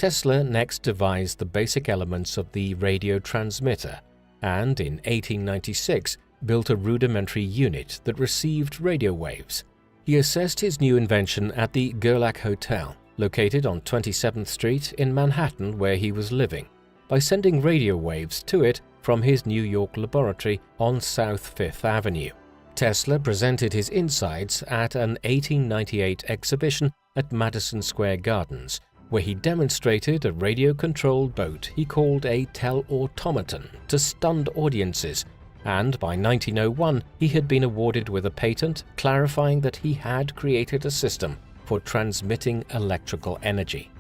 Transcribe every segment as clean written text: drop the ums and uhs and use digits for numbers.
Tesla next devised the basic elements of the radio transmitter and in 1896 built a rudimentary unit that received radio waves. He assessed his new invention at the Gerlach Hotel, located on 27th Street in Manhattan where he was living, by sending radio waves to it from his New York laboratory on South Fifth Avenue. Tesla presented his insights at an 1898 exhibition at Madison Square Gardens, where he demonstrated a radio-controlled boat he called a tell-automaton to stunned audiences, and by 1901 he had been awarded with a patent clarifying that he had created a system for transmitting electrical energy.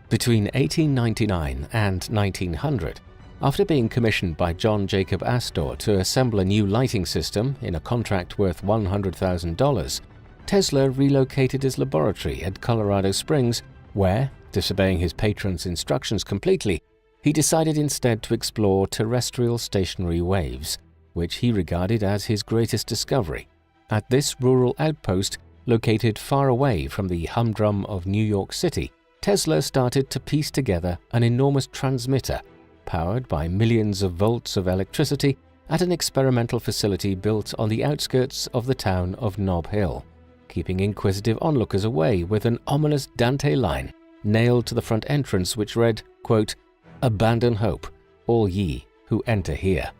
Between 1899 and 1900, after being commissioned by John Jacob Astor to assemble a new lighting system in a contract worth $100,000, Tesla relocated his laboratory at Colorado Springs, where, disobeying his patron's instructions completely, he decided instead to explore terrestrial stationary waves, which he regarded as his greatest discovery. At this rural outpost, located far away from the humdrum of New York City, Tesla started to piece together an enormous transmitter powered by millions of volts of electricity at an experimental facility built on the outskirts of the town of Nob Hill, keeping inquisitive onlookers away with an ominous Dante line nailed to the front entrance which read, quote, "Abandon hope, all ye who enter here."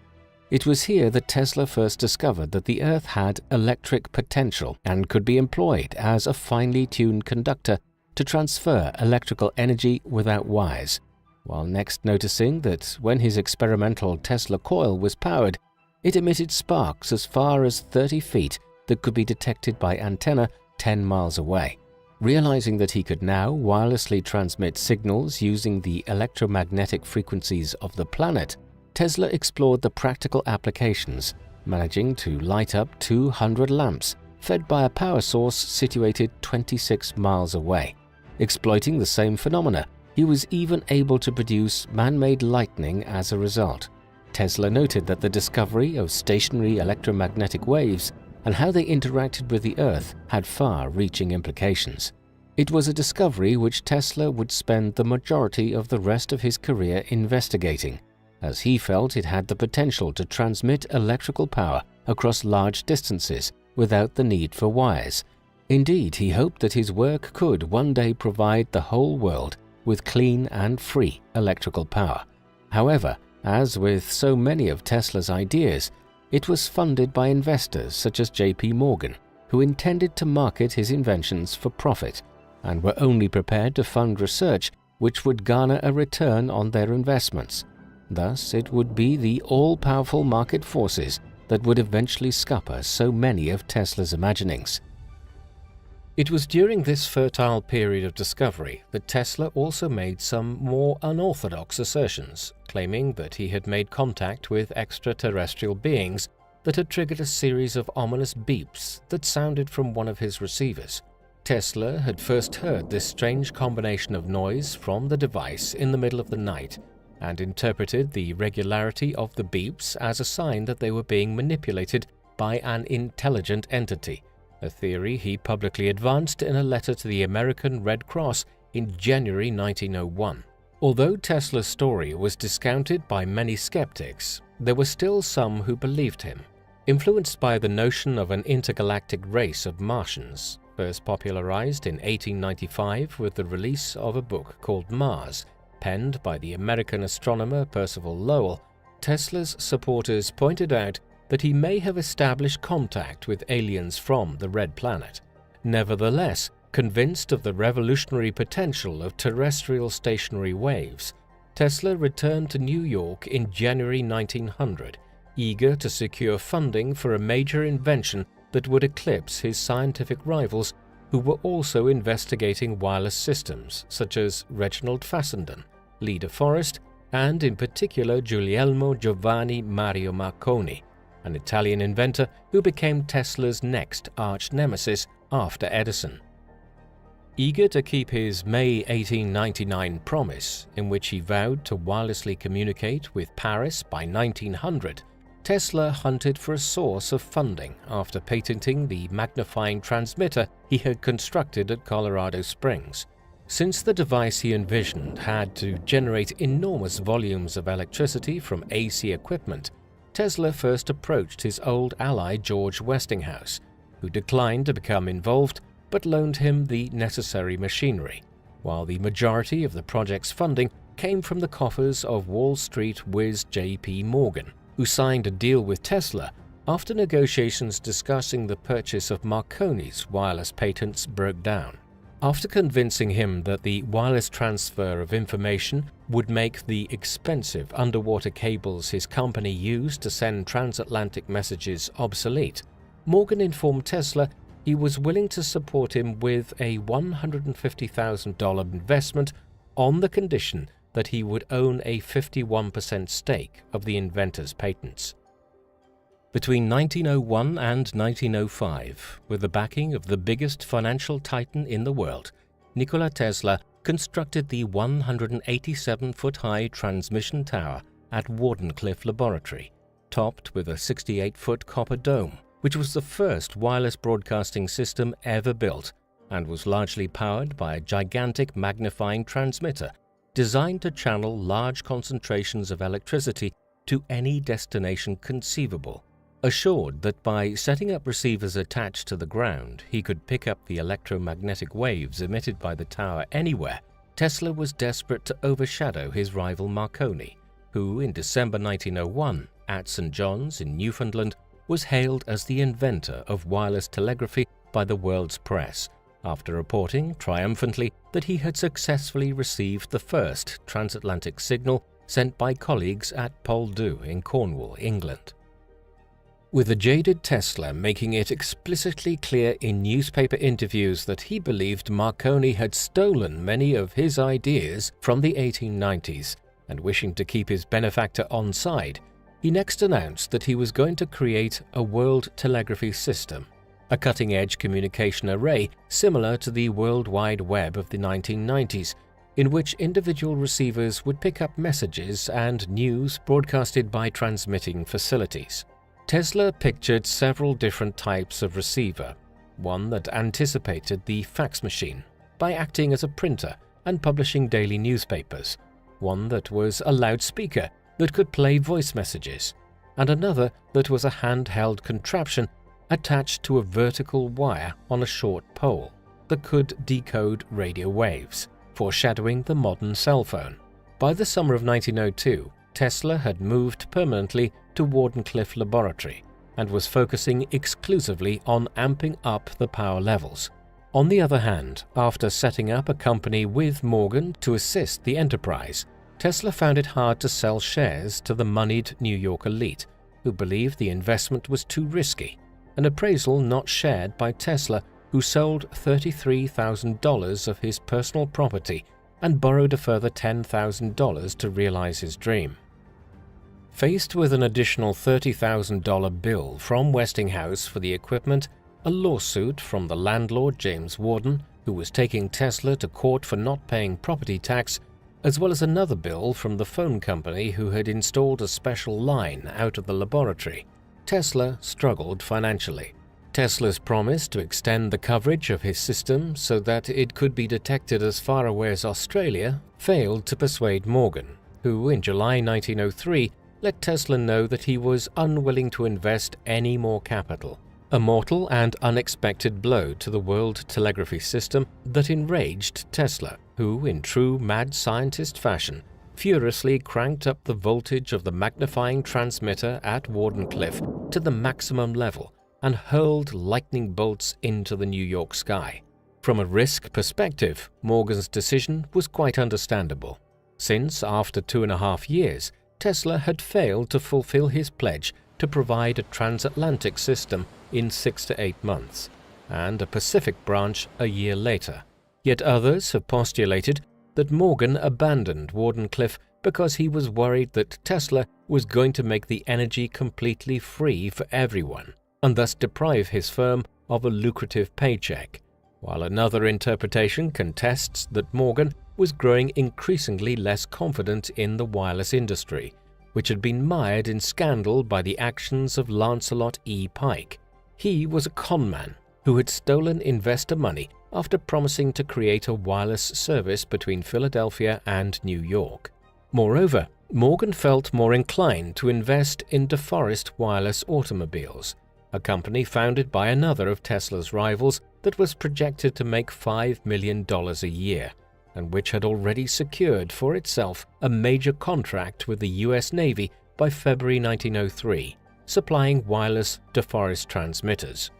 It was here that Tesla first discovered that the Earth had electric potential and could be employed as a finely tuned conductor to transfer electrical energy without wires, while next noticing that when his experimental Tesla coil was powered, it emitted sparks as far as 30 feet that could be detected by antenna 10 miles away. Realizing that he could now wirelessly transmit signals using the electromagnetic frequencies of the planet, Tesla explored the practical applications, managing to light up 200 lamps fed by a power source situated 26 miles away. Exploiting the same phenomena, he was even able to produce man-made lightning as a result. Tesla noted that the discovery of stationary electromagnetic waves and how they interacted with the Earth had far-reaching implications. It was a discovery which Tesla would spend the majority of the rest of his career investigating, as he felt it had the potential to transmit electrical power across large distances without the need for wires. Indeed, he hoped that his work could one day provide the whole world with clean and free electrical power. However, as with so many of Tesla's ideas, it was funded by investors such as J.P. Morgan, who intended to market his inventions for profit and were only prepared to fund research which would garner a return on their investments. Thus, it would be the all-powerful market forces that would eventually scupper so many of Tesla's imaginings. It was during this fertile period of discovery that Tesla also made some more unorthodox assertions, claiming that he had made contact with extraterrestrial beings that had triggered a series of ominous beeps that sounded from one of his receivers. Tesla had first heard this strange combination of noise from the device in the middle of the night and interpreted the regularity of the beeps as a sign that they were being manipulated by an intelligent entity, a theory he publicly advanced in a letter to the American Red Cross in January 1901. Although Tesla's story was discounted by many skeptics, there were still some who believed him. Influenced by the notion of an intergalactic race of Martians, first popularized in 1895 with the release of a book called Mars, penned by the American astronomer Percival Lowell, Tesla's supporters pointed out that he may have established contact with aliens from the Red Planet. Nevertheless, convinced of the revolutionary potential of terrestrial stationary waves, Tesla returned to New York in January 1900, eager to secure funding for a major invention that would eclipse his scientific rivals who were also investigating wireless systems such as Reginald Fassenden, Lee De Forest, and in particular Guglielmo Giovanni Mario Marconi, an Italian inventor who became Tesla's next arch-nemesis after Edison. Eager to keep his May 1899 promise, in which he vowed to wirelessly communicate with Paris by 1900, Tesla hunted for a source of funding after patenting the magnifying transmitter he had constructed at Colorado Springs. Since the device he envisioned had to generate enormous volumes of electricity from AC equipment, Tesla first approached his old ally George Westinghouse, who declined to become involved but loaned him the necessary machinery, while the majority of the project's funding came from the coffers of Wall Street whiz J.P. Morgan, who signed a deal with Tesla after negotiations discussing the purchase of Marconi's wireless patents broke down. After convincing him that the wireless transfer of information would make the expensive underwater cables his company used to send transatlantic messages obsolete, Morgan informed Tesla he was willing to support him with a $150,000 investment on the condition that he would own a 51% stake of the inventor's patents. Between 1901 and 1905, with the backing of the biggest financial titan in the world, Nikola Tesla constructed the 187-foot-high transmission tower at Wardenclyffe Laboratory, topped with a 68-foot copper dome, which was the first wireless broadcasting system ever built and was largely powered by a gigantic magnifying transmitter designed to channel large concentrations of electricity to any destination conceivable. Assured that by setting up receivers attached to the ground he could pick up the electromagnetic waves emitted by the tower anywhere, Tesla was desperate to overshadow his rival Marconi, who in December 1901 at St. John's in Newfoundland was hailed as the inventor of wireless telegraphy by the world's press, after reporting triumphantly that he had successfully received the first transatlantic signal sent by colleagues at Poldhu in Cornwall, England. With the jaded Tesla making it explicitly clear in newspaper interviews that he believed Marconi had stolen many of his ideas from the 1890s and wishing to keep his benefactor on side, he next announced that he was going to create a world telegraphy system, a cutting-edge communication array similar to the World Wide Web of the 1990s, in which individual receivers would pick up messages and news broadcasted by transmitting facilities. Tesla pictured several different types of receiver, one that anticipated the fax machine by acting as a printer and publishing daily newspapers, one that was a loudspeaker that could play voice messages, and another that was a handheld contraption attached to a vertical wire on a short pole that could decode radio waves, foreshadowing the modern cell phone. By the summer of 1902, Tesla had moved permanently to Wardenclyffe Laboratory and was focusing exclusively on amping up the power levels. On the other hand, after setting up a company with Morgan to assist the enterprise, Tesla found it hard to sell shares to the moneyed New York elite, who believed the investment was too risky, an appraisal not shared by Tesla, who sold $33,000 of his personal property and borrowed a further $10,000 to realize his dream. Faced with an additional $30,000 bill from Westinghouse for the equipment, a lawsuit from the landlord James Warden, who was taking Tesla to court for not paying property tax, as well as another bill from the phone company who had installed a special line out of the laboratory, Tesla struggled financially. Tesla's promise to extend the coverage of his system so that it could be detected as far away as Australia failed to persuade Morgan, who in July 1903 let Tesla know that he was unwilling to invest any more capital, a mortal and unexpected blow to the world telegraphy system that enraged Tesla, who, in true mad scientist fashion, furiously cranked up the voltage of the magnifying transmitter at Wardenclyffe to the maximum level and hurled lightning bolts into the New York sky. From a risk perspective, Morgan's decision was quite understandable, since after 2.5 years, Tesla had failed to fulfill his pledge to provide a transatlantic system in 6 to 8 months, and a Pacific branch a year later. Yet others have postulated that Morgan abandoned Wardenclyffe because he was worried that Tesla was going to make the energy completely free for everyone, and thus deprive his firm of a lucrative paycheck, while another interpretation contests that Morgan was growing increasingly less confident in the wireless industry, which had been mired in scandal by the actions of Lancelot E. Pike. He was a conman who had stolen investor money after promising to create a wireless service between Philadelphia and New York. Moreover, Morgan felt more inclined to invest in DeForest Wireless Automobiles, a company founded by another of Tesla's rivals that was projected to make $5 million a year, and which had already secured for itself a major contract with the U.S. Navy by February 1903, supplying wireless DeForest transmitters.